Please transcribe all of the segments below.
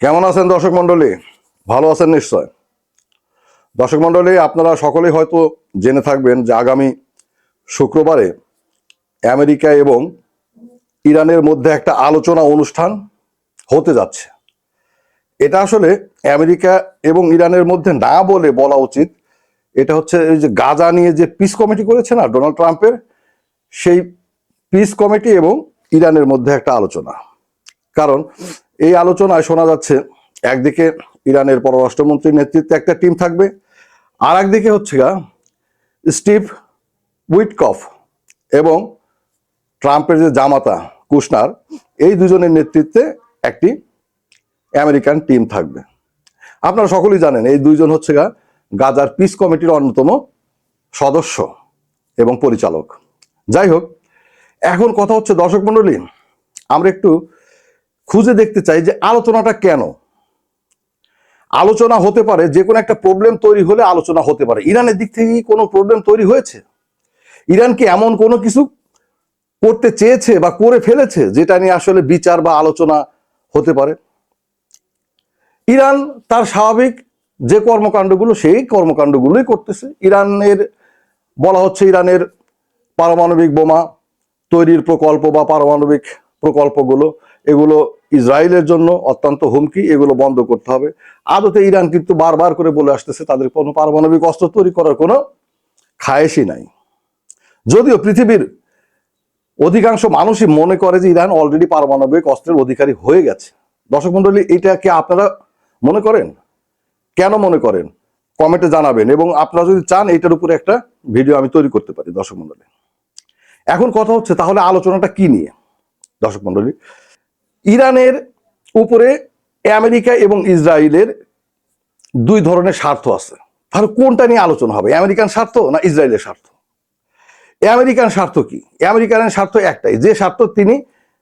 কেমন আছেন দর্শক মন্ডলী? ভালো আছেন নিশ্চয়। দর্শক মন্ডলী, আপনারা সকলেই হয়তো জেনে থাকবেন যে আগামী শুক্রবারে আমেরিকা এবং ইরানের মধ্যে একটা আলোচনা অনুষ্ঠান হতে যাচ্ছে। এটা আসলে আমেরিকা এবং ইরানের মধ্যে না বলে বলা উচিত, এটা হচ্ছে এই যে গাজা নিয়ে যে পিস কমিটি করেছে না ডোনাল্ড ট্রাম্পের, সেই পিস কমিটি এবং ইরানের মধ্যে একটা আলোচনা। কারণ এই আলোচনায় শোনা যাচ্ছে একদিকে ইরানের পররাষ্ট্রমন্ত্রীর নেতৃত্বে একটা টিম থাকবে, আর একদিকে হচ্ছে স্টিভ উইটকফ এবং ট্রাম্পের যে জামাতা কুশনার, এই দুজনের নেতৃত্বে একটি আমেরিকান টিম থাকবে। আপনারা সকলেই জানেন এই দুইজন হচ্ছে গাজার পিস কমিটির অন্যতম সদস্য এবং পরিচালক। যাই হোক, এখন কথা হচ্ছে দর্শক মন্ডলী, আমরা একটু খুঁজে দেখতে চাই যে আলোচনাটা কেন। আলোচনা হতে পারে, যে কোনো একটা প্রবলেম তৈরি হলে আলোচনা হতে পারে। ইরানের দিক থেকে কোনো প্রবলেম তৈরি হয়েছে? ইরান কি এমন কোনো কিছু করতে চেয়েছে বা করে ফেলেছে যেটা নিয়ে আসলে বিচার বা আলোচনা হতে পারে? ইরান তার স্বাভাবিক যে কর্মকাণ্ডগুলো, সেই কর্মকাণ্ডগুলোই করতেছে। ইরানের বলা হচ্ছে ইরানের পারমাণবিক বোমা তৈরির প্রকল্প বা পারমাণবিক প্রকল্পগুলো, এগুলো ইসরায়েলের জন্য অত্যন্ত হুমকি, এগুলো বন্ধ করতে হবে। আদতে ইরান কিন্তু বারবার করে বলে আসতেছে তাদের কোনো পারমাণবিক অস্ত্র তৈরি করার কোনো খায়েশই নাই। যদিও পৃথিবীর অধিকাংশ মানুষই মনে করে যে ইরান অলরেডি পারমাণবিক অস্ত্রের অধিকারী হয়ে গেছে। দর্শক মন্ডলী, এটা কি আপনারা মনে করেন? কেন মনে করেন কমেন্টে জানাবেন, এবং আপনারা যদি চান এটার উপরে একটা ভিডিও আমি তৈরি করতে পারি। দর্শক মন্ডলী, এখন কথা হচ্ছে তাহলে আলোচনাটা কি নিয়ে? দর্শক মন্ডলী, ইরানের উপরে আমেরিকা এবং ইসরায়েলের দুই ধরনের স্বার্থ আছে। তাহলে কোনটা নিয়ে আলোচনা হবে, আমেরিকান স্বার্থ না ইসরায়েলের স্বার্থ? আমেরিকান স্বার্থ কি? আমেরিকানের স্বার্থ একটাই, যে স্বার্থ তিনি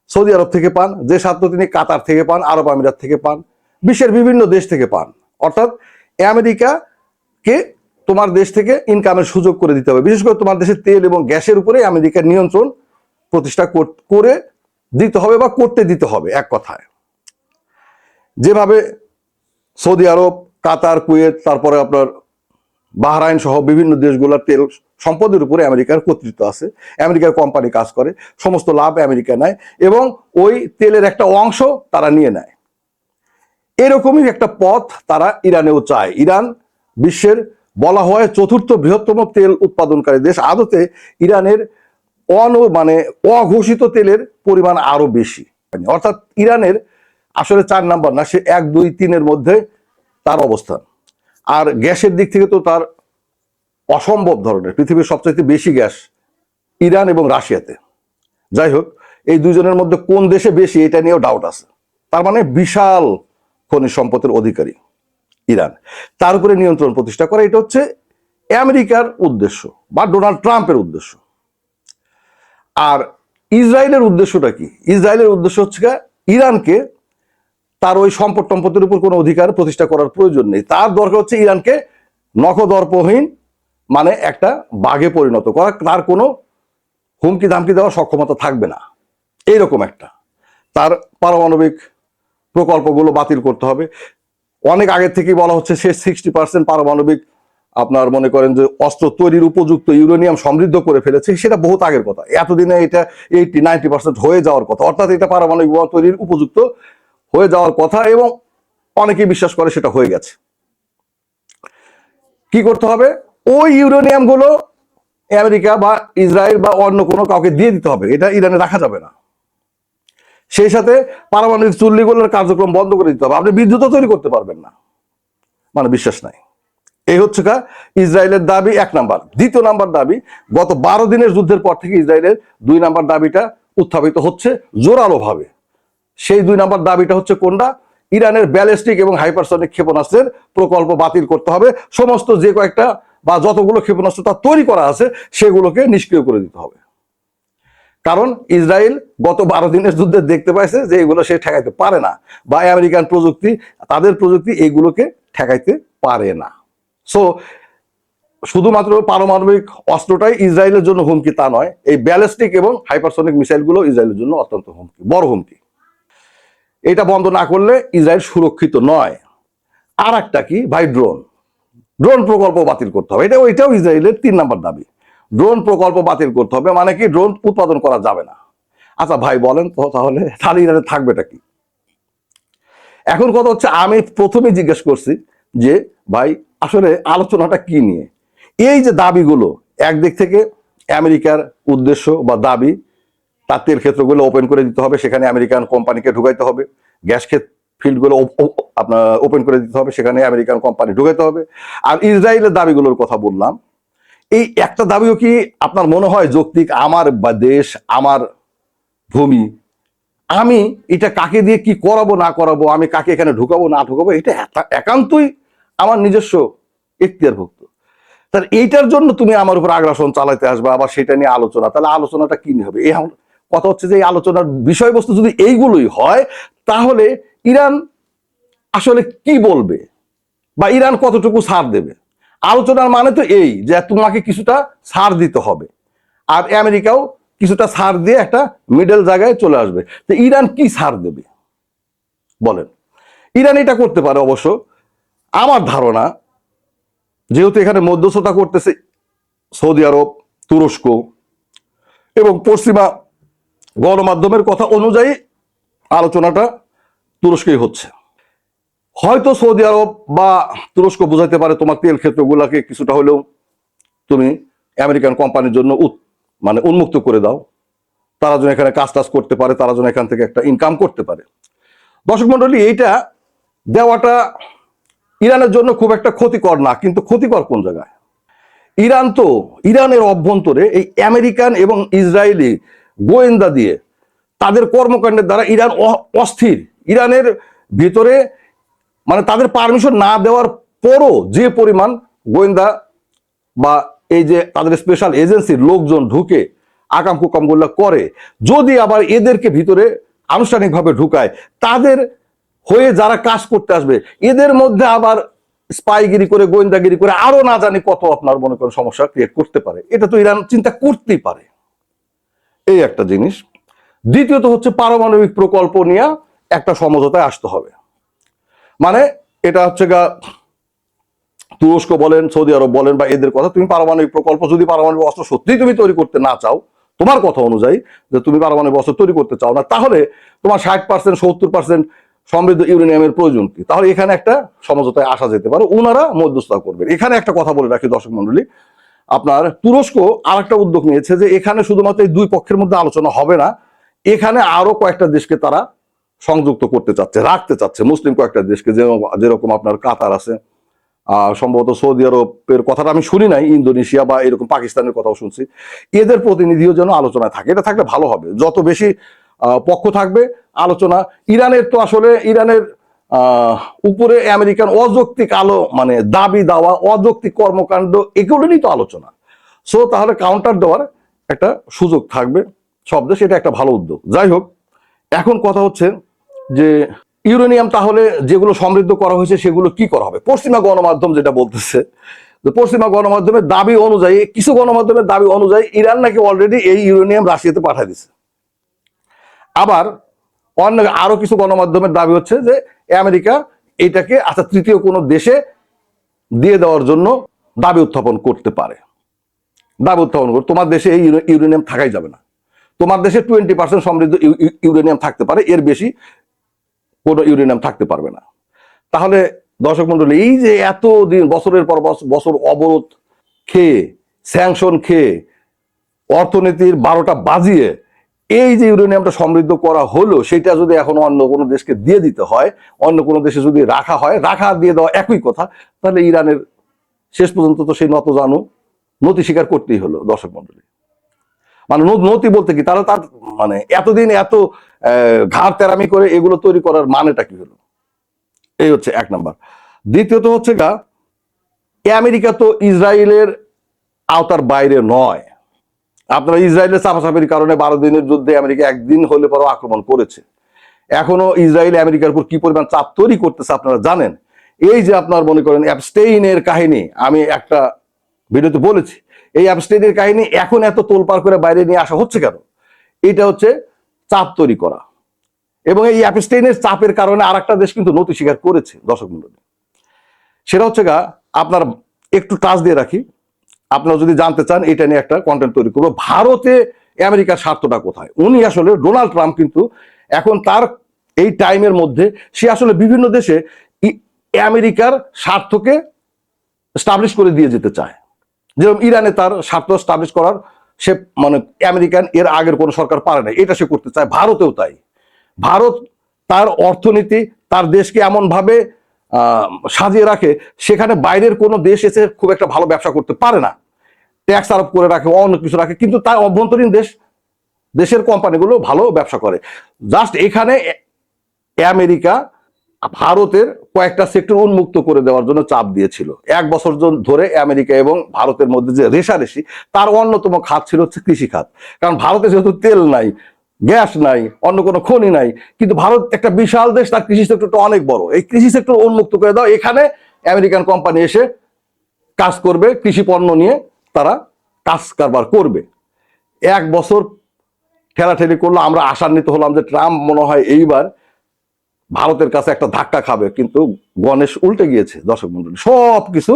সৌদি আরব থেকে পান, যে স্বার্থ তিনি কাতার থেকে পান, আরব আমিরাত থেকে পান, বিশ্বের বিভিন্ন দেশ থেকে পান। অর্থাৎ আমেরিকাকে তোমার দেশ থেকে ইনকামের সুযোগ করে দিতে হবে। বিশেষ করে তোমার দেশের তেল এবং গ্যাসের উপরে আমেরিকার নিয়ন্ত্রণ প্রতিষ্ঠা করে দিতে হবে বা করতে দিতে হবে। এক কথায়, যেভাবে সৌদি আরব, কাতার, কুয়েত, তারপরে আপনার বাহরাইন সহ বিভিন্ন দেশগুলোর তেল সম্পদের উপরে আমেরিকার কর্তৃত্ব আছে। আমেরিকার কোম্পানি কাজ করে, সমস্ত লাভ আমেরিকা নেয় এবং ওই তেলের একটা অংশ তারা নিয়ে নেয়। এরকমই একটা পথ তারা ইরানেও চায়। ইরান বিশ্বের বলা হয় চতুর্থ বৃহত্তম তেল উৎপাদনকারী দেশ। আদতে ইরানের অঘোষিত তেলের পরিমাণ আরো বেশি। অর্থাৎ ইরানের আসলে 4 নাম্বার না, সে 1, 2, 3-এর মধ্যে তার অবস্থান। আর গ্যাসের দিক থেকে তো তার অসম্ভব ধরনের, পৃথিবীর সবচেয়ে বেশি গ্যাস ইরান এবং রাশিয়াতে। যাই হোক, এই দুজনের মধ্যে কোন দেশে বেশি এটা নিয়েও ডাউট আছে। তার মানে বিশাল খনিজ সম্পদের অধিকারী ইরান, তার উপরে নিয়ন্ত্রণ প্রতিষ্ঠা করা, এটা হচ্ছে আমেরিকার উদ্দেশ্য বা ডোনাল্ড ট্রাম্পের উদ্দেশ্য। আর ইসরায়েলের উদ্দেশ্যটা কি? ইসরায়েলের উদ্দেশ্য হচ্ছে ইরানকে তার ওই সম্পদ সম্পত্তির উপর কোনো অধিকার প্রতিষ্ঠা করার প্রয়োজন নেই। তার দরকার হচ্ছে ইরানকে নখদর্পহীন, মানে একটা বাঘে পরিণত করা, তার কোনো হুমকি ধামকি দেওয়ার সক্ষমতা থাকবে না, এইরকম একটা। তার পারমাণবিক প্রকল্পগুলো বাতিল করতে হবে। অনেক আগের থেকেই বলা হচ্ছে সে 60% পারমাণবিক আপনার মনে করেন যে অস্ত্র তৈরির উপযুক্ত ইউরেনিয়াম সমৃদ্ধ করে ফেলেছে। সেটা বহুত আগের কথা, এতদিনে এটা 80-90% হয়ে যাওয়ার কথা। অর্থাৎ এটা পারমাণবিক বোমা তৈরির উপযুক্ত হয়ে যাওয়ার কথা, এবং অনেকেই বিশ্বাস করে সেটা হয়ে গেছে। কি করতে হবে? ওই ইউরেনিয়াম গুলো আমেরিকা বা ইসরায়েল বা অন্য কোনো কাউকে দিয়ে দিতে হবে, এটা ইরানে রাখা যাবে না। সেই সাথে পারমাণবিক চুল্লিগুলোর কার্যক্রম বন্ধ করে দিতে হবে। আপনি বিদ্যুৎ তৈরি করতে পারবেন না, মানে বিশ্বাস নাই। এই হচ্ছে ইসরায়েলের দাবি 1 নাম্বার। দ্বিতীয় নাম্বার দাবি, গত 12 দিনের যুদ্ধের পর থেকে ইসরায়েলের 2 নাম্বার দাবিটা উত্থাপিত হচ্ছে জোরালো ভাবে। সেই 2 নাম্বার দাবিটা হচ্ছে কোনটা? ইরানের ব্যালিস্টিক এবং হাইপারসনিক ক্ষেপণাস্ত্রের প্রকল্প বাতিল করতে হবে। সমস্ত যে কয়েকটা বা যতগুলো ক্ষেপণাস্ত্র তা তৈরি করা আছে সেগুলোকে নিষ্ক্রিয় করে দিতে হবে। কারণ ইসরায়েল গত 12 দিনের যুদ্ধে দেখতে পাইছে যে এগুলো সে ঠেকাইতে পারে না, বা আমেরিকান প্রযুক্তি, তাদের প্রযুক্তি এগুলোকে ঠেকাইতে পারে না। সো শুধুমাত্র পারমাণবিক অস্ত্রটাই ইসরায়েলের জন্য হুমকি তা নয়, এই ব্যালিস্টিক এবং হাইপারসনিক মিসাইলগুলো ইসরায়েলের জন্য অত্যন্ত হুমকি, বড় হুমকি। এটা বন্ধ না করলে ইসরায়েল সুরক্ষিত নয়। আর একটা কি ভাই, ড্রোন ড্রোন প্রকল্প বাতিল করতে হবে। এটাও ইসরায়েলের 3 নম্বর দাবি। ড্রোন প্রকল্প বাতিল করতে হবে, মানে কি ড্রোন উৎপাদন করা যাবে না। আচ্ছা ভাই বলেন তো তাহলে ইরানে থাকবেটা কি? এখন কথা হচ্ছে, আমি প্রথমে জিজ্ঞেস করছি যে ভাই আসলে আলোচনাটা কি নিয়ে? এই যে দাবিগুলো, একদিক থেকে আমেরিকার উদ্দেশ্য বা দাবি, তার তেল ক্ষেত্রগুলো ওপেন করে দিতে হবে, সেখানে আমেরিকান কোম্পানিকে ঢুকাইতে হবে। গ্যাস ফিল্ডগুলো আপনার ওপেন করে দিতে হবে, সেখানে আমেরিকান কোম্পানি ঢুকাইতে হবে। আর ইসরায়েলের দাবিগুলোর কথা বললাম, এই একটা দাবিও কি আপনার মনে হয় যৌক্তিক? আমার বা দেশ, আমার ভূমি, আমি এটা কাকে দিয়ে কি করাবো না করাবো, আমি কাকে এখানে ঢুকাবো না ঢুকাবো, এটা একান্তই আমার নিজস্ব এখতিয়ারভুক্ত। তাহলে এইটার জন্য তুমি আমার উপর আগ্রাসন চালাইতে আসবে, আবার সেটা নিয়ে আলোচনা, তাহলে আলোচনাটা কি হবে? এই কথা হচ্ছে যে এই আলোচনার বিষয়বস্তু যদি এইগুলোই হয়, তাহলে ইরান আসলে কি বলবে বা ইরান কতটুকু ছাড় দেবে? আলোচনার মানে তো এই যে তোমাকে কিছুটা ছাড় দিতে হবে, আর আমেরিকাও কিছুটা ছাড় দিয়ে একটা মিডল জায়গায় চলে আসবে। তো ইরান কি ছাড় দেবে বলেন? ইরান এটা করতে পারে অবশ্য, আমার ধারণা, যেহেতু এখানে মধ্যস্থতা করতেছে সৌদি আরব, তুরস্ক এবং পশ্চিমা গণমাধ্যমের কথা অনুযায়ী আলোচনাটা তুরস্কেই হচ্ছে। হয়তো সৌদি আরব বা তুরস্ক বুঝাইতে পারে তোমার তেল ক্ষেত্রগুলোকে কিছুটা হলেও তুমি আমেরিকান কোম্পানির জন্য মানে উন্মুক্ত করে দাও, তারা যেন এখানে কাজ টাজ করতে পারে, তারা যেন এখান থেকে একটা ইনকাম করতে পারে। দর্শক মন্ডলী, এইটা দেওয়াটা ইরানের জন্য খুব একটা ক্ষতিকর না, কিন্তু ক্ষতিকর কোন জায়গায়? ইরানের অভ্যন্তরে এই আমেরিকান এবং ইসরায়েলি গোয়েন্দা দিয়ে তাদের কর্মকাণ্ডের দ্বারা ইরান অস্থির। ইরানের ভিতরে মানে তাদের পারমিশন না দেওয়ার পরও যে পরিমাণ গোয়েন্দা বা এই যে তাদের স্পেশাল এজেন্সির লোকজন ঢুকে আকাম কুকাম গুলো করে, যদি আবার এদেরকে ভিতরে আনুষ্ঠানিকভাবে ঢুকায়, তাদের হয়ে যারা কাজ করতে আসবে এদের মধ্যে আবার স্পাইগিরি করে, গোয়েন্দাগিরি করে আরো না জানি কত আপনার মনে করেন সমস্যা ক্রিয়েট করতে পারে। এটা তো ইরান চিন্তা করতেই পারে। এই একটা জিনিস। দ্বিতীয়ত হচ্ছে পারমাণবিক প্রকল্প নিয়ে একটা সমঝোতায় আসতে হবে। মানে এটা হচ্ছে গা, তুরস্ক বলেন, সৌদি আরব বলেন বা এদের কথা, তুমি পারমাণবিক প্রকল্প, যদি পারমাণবিক অস্ত্র সত্যিই তুমি তৈরি করতে না চাও, তোমার কথা অনুযায়ী যে তুমি পারমাণবিক অস্ত্র তৈরি করতে চাও না, তাহলে তোমার 60% 70% সমৃদ্ধ ইউরেনিয়ামের প্রয়োজন কি? তাহলে এখানে একটা সমঝোতায় আসা যেতে পারে, ওনারা মধ্যস্থতা করবেন। এখানে একটা কথা বলে রাখি দর্শক মন্ডলী, আপনার তুরস্ক আর একটা উদ্যোগ নিয়েছে যে এখানে শুধুমাত্র এই দুই পক্ষের মধ্যে আলোচনা হবে না, এখানে আরো কয়েকটা দেশকে তারা সংযুক্ত করতে চাচ্ছে, রাখতে চাচ্ছে, মুসলিম কয়েকটা দেশকে, যেরকম আপনার কাতার আছে, সম্ভবত সৌদি আরবের কথাটা আমি শুনি নাই, ইন্দোনেশিয়া বা এরকম পাকিস্তানের কথাও শুনছি, এদের প্রতিনিধিও যেন আলোচনায় থাকে। এটা থাকলে ভালো হবে, যত বেশি পক্ষ থাকবে আলোচনা। ইরানের তো আসলে ইরানের উপরে আমেরিকান অযৌক্তিক মানে দাবি দেওয়া, অযৌক্তিক কর্মকাণ্ড, এগুলো নিয়ে তো আলোচনা। সো তাহলে কাউন্টার দেওয়ার একটা সুযোগ থাকবে সব দেশ, এটা একটা ভালো উদ্যোগ। যাই হোক, এখন কথা হচ্ছে যে ইউরেনিয়াম তাহলে যেগুলো সমৃদ্ধ করা হয়েছে সেগুলো কি করা হবে? পশ্চিমা গণমাধ্যম যেটা বলতেছে, পশ্চিমা গণমাধ্যমের দাবি অনুযায়ী, কিছু গণমাধ্যমের দাবি অনুযায়ী ইরান নাকি অলরেডি এই ইউরেনিয়াম রাশিয়াতে পাঠিয়ে দিছে। আবার অন্য আরো কিছু গণমাধ্যমের দাবি হচ্ছে যে আমেরিকা এটাকে আচ্ছা তৃতীয় কোনো দেশে দিয়ে দেওয়ার জন্য দাবি উত্থাপন করতে পারে। দাবি উত্থাপন করে, তোমার দেশে এই ইউরেনিয়াম থাকাই যাবে না, তোমার দেশে 20% সমৃদ্ধ ইউরেনিয়াম থাকতে পারে, এর বেশি কোনো ইউরেনিয়াম থাকতে পারবে না। তাহলে দর্শক মন্ডলী, এই যে এতদিন বছরের পর বছর অবরোধ খেয়ে, স্যাংশন খেয়ে, অর্থনীতির 12টা বাজিয়ে এই যে ইউরেনিয়ামটা সমৃদ্ধ করা হলো, সেটা যদি এখন অন্য কোনো দেশকে দিয়ে দিতে হয়, অন্য কোনো দেশে যদি রাখা হয়, রাখা দিয়ে দেওয়া একই কথা, তাহলে ইরানের শেষ পর্যন্ত তো সেই নতি স্বীকার করতেই হলো। দর্শক মন্ডলী, মানে নতি বলতে কি, তারা তার মানে এতদিন এত ঘাড় তেরামি করে এগুলো তৈরি করার মানেটা কি হলো? এই হচ্ছে এক নাম্বার। দ্বিতীয়ত হচ্ছে আমেরিকা তো ইসরায়েলের আওতার বাইরে নয়। আপনারা ইসরায়েলের চাপাচাপির কারণে 12 দিনের যুদ্ধে আমেরিকা একদিন হলে পরও আক্রমণ করেছে। এখনো ইসরায়েল আমেরিকার উপর কি পরিমাণ চাপ তৈরি করতেছে আপনারা জানেন। এই যে আপনার মনে করেন অ্যাবস্টেইনের কাহিনী, আমি একটা ভিডিওতে বলেছি, এই অ্যাবস্টেইনের কাহিনী এখন এত তোলপাড় করে বাইরে নিয়ে আসা হচ্ছে কেন? এটা হচ্ছে চাপ তৈরি করা। এবং এই অ্যাপস্টেইনের চাপের কারণে আরেকটা দেশ কিন্তু নতি স্বীকার করেছে দর্শক মণ্ডলী। সেটা হচ্ছে আপনার একটু টাচ দিয়ে রাখি, আপনারা যদি জানতে চান এটা নিয়ে একটা কন্টেন্ট তৈরি করবো। ভারতে আমেরিকার স্বার্থটা কোথায়? উনি আসলে ডোনাল্ড ট্রাম্প কিন্তু এখন তার এই টাইমের মধ্যে সে আসলে বিভিন্ন দেশে আমেরিকার স্বার্থকে স্টাবলিশ করে দিয়ে যেতে চায়। যেরকম ইরানে তার স্বার্থ স্টাবলিশ করার সে মানে আমেরিকান এর আগের কোনো সরকার পারে না, এটা সে করতে চায়। ভারতেও তাই। ভারত তার অর্থনীতি, তার দেশকে এমন ভাবে সাজিয়ে রাখে সেখানে বাইরের কোনো দেশ এসে খুব একটা ভালো ব্যবসা করতে পারে না, ট্যাক্স আরোপ করে রাখে, অন্য কিছু রাখে, কিন্তু তার অভ্যন্তরীণ দেশের কোম্পানিগুলো ভালো ব্যবসা করে। জাস্ট এখানে আমেরিকা ভারতের কয়েকটা সেক্টর উন্মুক্ত করে দেওয়ার জন্য চাপ দিয়েছিল। 1 বছর ধরে আমেরিকা এবং ভারতের মধ্যে যে রেষারেষি, তার অন্যতম খাত ছিল হচ্ছে কৃষি খাত। কারণ ভারতে যেহেতু তেল নাই, গ্যাস নাই, অন্য কোনো খনি নাই, কিন্তু ভারত একটা বিশাল দেশ, তার কৃষি সেক্টরটা অনেক বড়। এই কৃষি সেক্টর উন্মুক্ত করে দাও, এখানে আমেরিকান কোম্পানি এসে কাজ করবে, কৃষি পণ্য নিয়ে তারা কাজ কারবার করবে। 1 বছর ঠেলাঠেলি করলো, আমরা আশান্বিত হলাম যে ট্রাম্প মনে হয় এইবার ভারতের কাছে একটা ধাক্কা খাবে, কিন্তু গণেশ উল্টে গিয়েছে দর্শক মন্ডলী। সবকিছু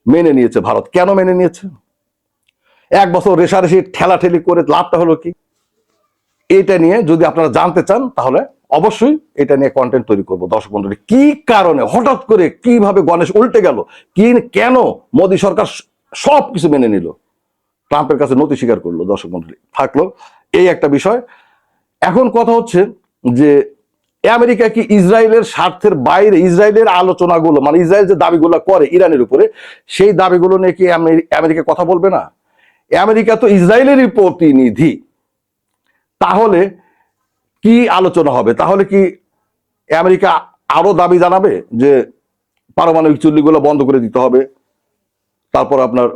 মেনে নিয়েছে ভারত। কেন মেনে নিয়েছে? 1 বছর রেষারেষি ঠেলাঠেলি করে লাভটা হলো কি? এটা নিয়ে যদি আপনারা জানতে চান তাহলে অবশ্যই এটা নিয়ে কন্টেন্ট তৈরি করবো দর্শক মন্ডলী। কি কারণে হঠাৎ করে কিভাবে গণেশ উল্টে গেল, কেন মোদী সরকার সবকিছু মেনে নিল, ট্রাম্পের কাছে নতি স্বীকার করলো, দর্শক মন্ডলী থাকলো এই একটা বিষয়। এখন কথা হচ্ছে যে আমেরিকা কি ইসরায়েলের স্বার্থের বাইরে ইসরায়েলের আলোচনাগুলো, মানে ইসরায়েল যে দাবিগুলো করে ইরানের উপরে, সেই দাবিগুলো নিয়ে কি আমেরিকা কথা বলবে না? আমেরিকা তো ইসরায়েলেরই প্রতিনিধি। তাহলে কি আলোচনা হবে? তাহলে কি আমেরিকা আরো দাবি জানাবে যে পারমাণবিক চুল্লিগুলো বন্ধ করে দিতে হবে, তারপর আপনার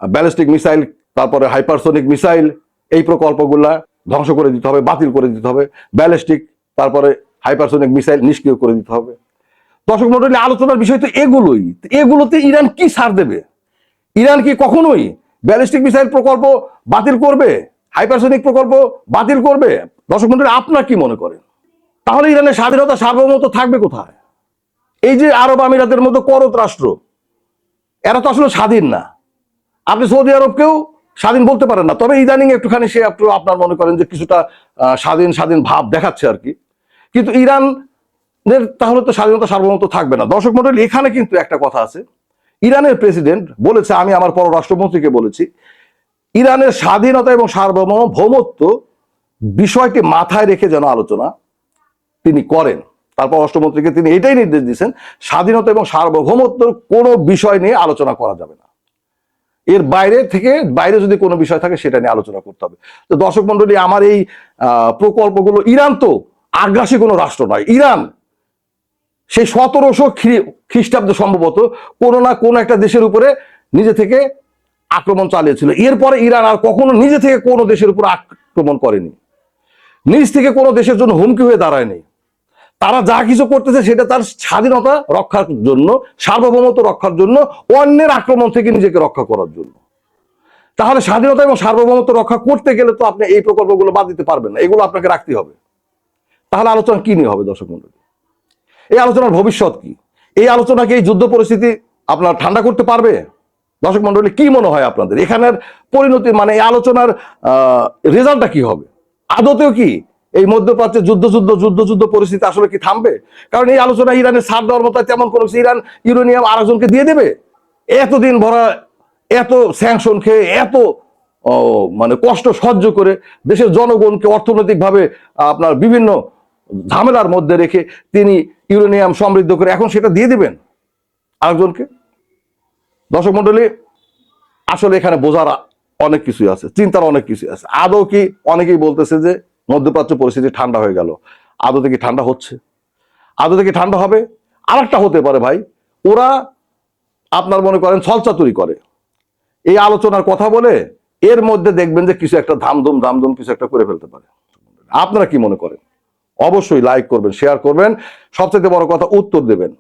ব্যালিস্টিক মিসাইল, তারপরে হাইপারসোনিক মিসাইল, এই প্রকল্পগুলা ধ্বংস করে দিতে হবে, বাতিল করে দিতে হবে, ব্যালিস্টিক তারপরে হাইপারসোনিক মিসাইল নিষ্ক্রিয় করে দিতে হবে। দর্শক মণ্ডলী, আলোচনার বিষয় তো এগুলোই। এগুলোতে ইরান কি ছাড় দেবে? ইরান কি কখনোই ব্যালিস্টিক মিসাইল প্রকল্প বাতিল করবে, হাইপারসোনিক প্রকল্প বাতিল করবে? দর্শক মণ্ডলী, আপনার কি মনে করেন? তাহলে ইরানের স্বাধীনতা সার্বভৌমত্ব থাকবে কোথায়? এই যে আরব আমিরাতের মতো করত রাষ্ট্র, এরা তো আসলে স্বাধীন না। আপনি সৌদি আরবকেও স্বাধীন বলতে পারেন না, তবে ইদানিং একটুখানি সে একটু আপনার মনে করেন যে কিছুটা স্বাধীন স্বাধীন ভাব দেখাচ্ছে আর কি। কিন্তু ইরানের তাহলে তো স্বাধীনতা সার্বভৌমত্ব থাকবে না। দর্শক মণ্ডলী, এখানে কিন্তু একটা কথা আছে। ইরানের প্রেসিডেন্ট বলেছে, আমি আমার পররাষ্ট্রমন্ত্রীকে বলেছি, ইরানের স্বাধীনতা এবং সার্বভৌমত্ব বিষয়টি মাথায় রেখে যেন আলোচনা তিনি করেন। তারপর রাষ্ট্রমন্ত্রীকে তিনি এটাই নির্দেশ দিয়েছেন, স্বাধীনতা এবং সার্বভৌমত্বের কোনো বিষয় নিয়ে আলোচনা করা যাবে না, এর বাইরে যদি কোনো বিষয় থাকে সেটা নিয়ে আলোচনা করতে হবে। তো দর্শক মন্ডলী, আমার এই প্রকল্পগুলো, ইরান তো আগ্রাসী কোনো রাষ্ট্র নয়। ইরান সেই 1700 খ্রিস্টাব্দে সম্ভবত কোনো না কোনো একটা দেশের উপরে নিজে থেকে আক্রমণ চালিয়েছিল। এরপরে ইরান আর কখনো নিজে থেকে কোনো দেশের উপর আক্রমণ করেনি, নিজ থেকে কোনো দেশের জন্য হুমকি হয়ে দাঁড়ায়নি। তারা যা কিছু করতেছে সেটা তার স্বাধীনতা রক্ষার জন্য, সার্বভৌমত্ব রক্ষার জন্য, অন্যের আক্রমণ থেকে নিজেকে রক্ষা করার জন্য। তাহলে স্বাধীনতা এবং সার্বভৌমত্ব রক্ষা করতে গেলে তো আপনি এই প্রকল্পগুলো বাদ দিতে পারবেন না, এগুলো আপনাকে রাখতে হবে। তাহলে আলোচনা কি নিয়ে হবে দর্শক মন্ডলী? এই আলোচনার ভবিষ্যৎ কি? এই আলোচনাকে এই যুদ্ধ পরিস্থিতি আপনার ঠান্ডা করতে পারবে? দর্শক মন্ডলী, কি মনে হয় আপনাদের এখানের পরিণতি, মানে এই আলোচনার রেজাল্টটা কি হবে? আদতেও কি এই মধ্যপ্রাচ্যে যুদ্ধ পরিস্থিতি আসলে কি থামবে? কারণ এই আলোচনা ইরানের ছাড় দেওয়ার মতো তেমন কোনো, ইরান ইউরেনিয়াম আরেকজনকে দিয়ে দেবে? এতদিন ভরা এত স্যাংশন খেয়ে, এত মানে কষ্ট সহ্য করে দেশের জনগণকে অর্থনৈতিকভাবে আপনার বিভিন্ন ঝামেলার মধ্যে রেখে তিনি ইউরেনিয়াম সমৃদ্ধ করে এখন সেটা দিয়ে দিবেন আরেকজনকে? দর্শক মন্ডলী, আসলে এখানে বোঝার অনেক কিছুই আছে, চিন্তার অনেক কিছুই আছে। আদৌ কি, অনেকেই বলতেছে যে মধ্যপ্রাচ্য পরিস্থিতি ঠান্ডা হয়ে গেল, আদৌ কি ঠান্ডা হচ্ছে? আদৌ কি ঠান্ডা হবে? আরেকটা হতে পারে ভাই, ওরা আপনার মনে করেন ছলচাতুরি করে, এই আলোচনার কথা বলে এর মধ্যে দেখবেন যে কিছু একটা ধামধুম কিছু একটা করে ফেলতে পারে। আপনারা কি মনে করেন? অবশ্যই লাইক করবেন, শেয়ার করবেন, সবচেয়ে বড় কথা উত্তর দেবেন।